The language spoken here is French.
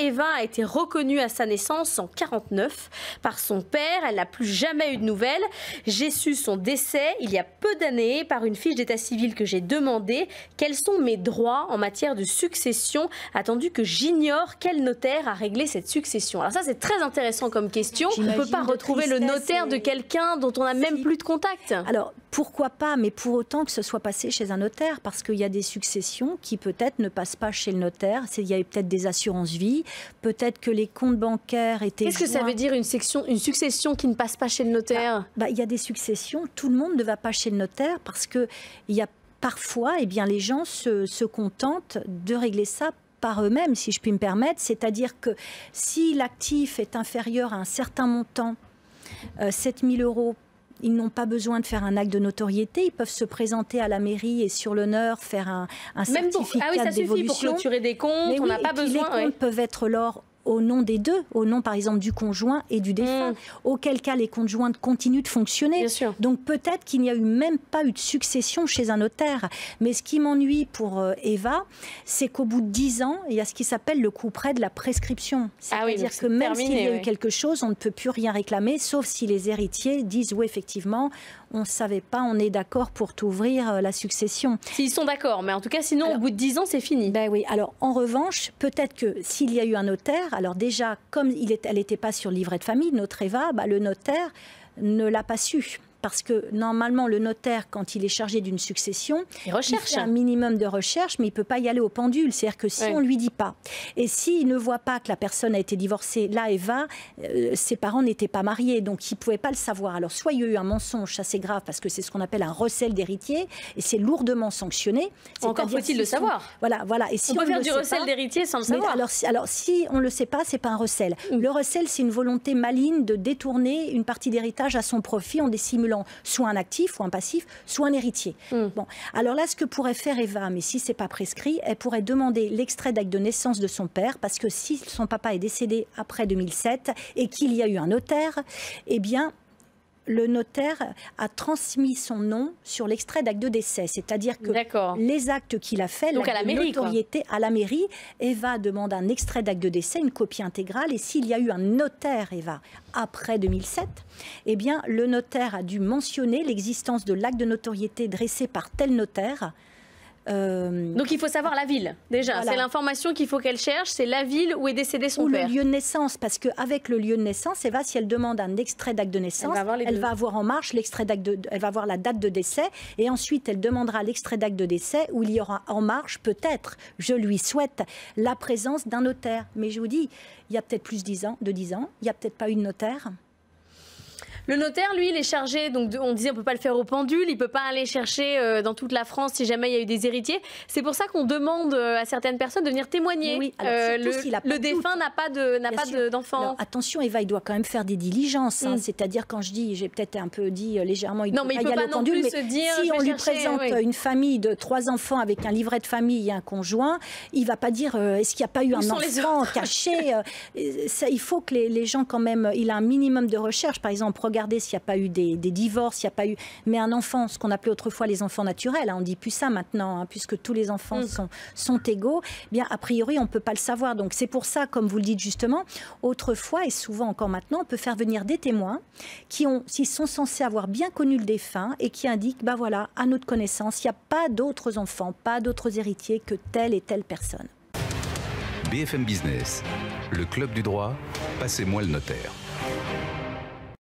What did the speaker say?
Eva a été reconnue à sa naissance en 1949 par son père. Elle n'a plus jamais eu de nouvelles. J'ai su son décès il y a peu d'années par une fiche d'état civil que j'ai demandée. Quels sont mes droits en matière de succession, attendu que j'ignore quel notaire a réglé cette succession? Alors ça, c'est très intéressant comme question. On ne peut pas retrouver le notaire de quelqu'un dont on n'a même plus de contact. Alors, pourquoi pas, mais pour autant que ce soit passé chez un notaire, parce qu'il y a des successions qui peut-être ne passent pas chez le notaire. Il y a peut-être des assurances-vie, peut-être que les comptes bancaires étaient... Qu'est-ce que ça veut dire une succession qui ne passe pas chez le notaire? Il y a des successions, tout le monde ne va pas chez le notaire parce qu'il y a parfois, eh bien, les gens se contentent de régler ça par eux-mêmes, si je puis me permettre. C'est-à-dire que si l'actif est inférieur à un certain montant, 7 000 €, ils n'ont pas besoin de faire un acte de notoriété. Ils peuvent se présenter à la mairie et sur l'honneur faire un certificat d'évolution. Ça suffit pour clôturer des comptes. Mais on n'a pas besoin. Les comptes peuvent être lors au nom des deux, au nom par exemple du conjoint et du défunt, auquel cas les conjointes continuent de fonctionner. Bien sûr. Donc peut-être qu'il n'y a même pas eu de succession chez un notaire. Mais ce qui m'ennuie pour Eva, c'est qu'au bout de 10 ans, il y a ce qui s'appelle le coup près de la prescription. C'est-à-dire que même s'il y a eu quelque chose, on ne peut plus rien réclamer, sauf si les héritiers disent oui, effectivement, on ne savait pas, on est d'accord pour t'ouvrir la succession. S'ils sont d'accord, mais en tout cas, sinon, alors, au bout de 10 ans, c'est fini. Ben oui, alors en revanche, peut-être que s'il y a eu un notaire, alors déjà, comme elle n'était pas sur le livret de famille, notre Eva, le notaire ne l'a pas su. Parce que normalement, le notaire, quand il est chargé d'une succession, il fait un minimum de recherche, mais il ne peut pas y aller au pendule. C'est-à-dire que si on ne lui dit pas, et s'il ne voit pas que la personne a été divorcée, là, Eva, ses parents n'étaient pas mariés, donc il ne pouvait pas le savoir. Alors, soit il y a eu un mensonge, ça c'est grave, parce que c'est ce qu'on appelle un recel d'héritier, et c'est lourdement sanctionné. Encore faut-il le savoir. Voilà. Et si on peut faire du recel d'héritier sans le savoir. Alors, si on ne le sait pas, ce n'est pas un recel. Le recel, c'est une volonté maligne de détourner une partie d'héritage à son profit en dissimulant soit un actif ou un passif, soit un héritier. Bon, alors là, ce que pourrait faire Eva, mais si ce n'est pas prescrit, elle pourrait demander l'extrait d'acte de naissance de son père, parce que si son papa est décédé après 2007 et qu'il y a eu un notaire, eh bien, le notaire a transmis son nom sur l'extrait d'acte de décès. C'est-à-dire que les actes qu'il a fait, donc à la mairie, notoriété à la mairie, Eva demande un extrait d'acte de décès, une copie intégrale. Et s'il y a eu un notaire, Eva, après 2007, eh bien, le notaire a dû mentionner l'existence de l'acte de notoriété dressé par tel notaire. Donc il faut savoir la ville, déjà. Voilà. C'est l'information qu'il faut qu'elle cherche, c'est la ville où est décédé son père. Ou le lieu de naissance, parce qu'avec le lieu de naissance, Eva, si elle demande un extrait d'acte de naissance, elle va avoir en marge l'extrait d'acte elle va avoir la date de décès, et ensuite elle demandera l'extrait d'acte de décès, où il y aura en marge, peut-être, je lui souhaite, la présence d'un notaire. Mais je vous dis, il y a peut-être plus de 10 ans, il n'y a peut-être pas eu de notaire. Le notaire, lui, il est chargé, donc on disait on ne peut pas le faire au pendule, il ne peut pas aller chercher dans toute la France si jamais il y a eu des héritiers. C'est pour ça qu'on demande à certaines personnes de venir témoigner. Oui, le défunt n'a pas d'enfant. Attention, Eva, il doit quand même faire des diligences. C'est-à-dire, quand je dis, j'ai peut-être un peu dit légèrement, il ne peut pas y aller au pendule, mais si on lui présente une famille de 3 enfants avec un livret de famille et un conjoint, il ne va pas dire est-ce qu'il n'y a pas eu un enfant caché. Il faut que les gens, quand même, il a un minimum de recherche. Par exemple, regardez s'il n'y a pas eu des divorces, il n'y a pas eu... Mais un enfant, ce qu'on appelait autrefois les enfants naturels, on ne dit plus ça maintenant, puisque tous les enfants sont égaux, eh bien, a priori, on ne peut pas le savoir. Donc c'est pour ça, comme vous le dites justement, autrefois, et souvent encore maintenant, on peut faire venir des témoins s'ils sont censés avoir bien connu le défunt et qui indiquent, voilà, à notre connaissance, il n'y a pas d'autres enfants, pas d'autres héritiers que telle et telle personne. BFM Business, le club du droit, passez-moi le notaire.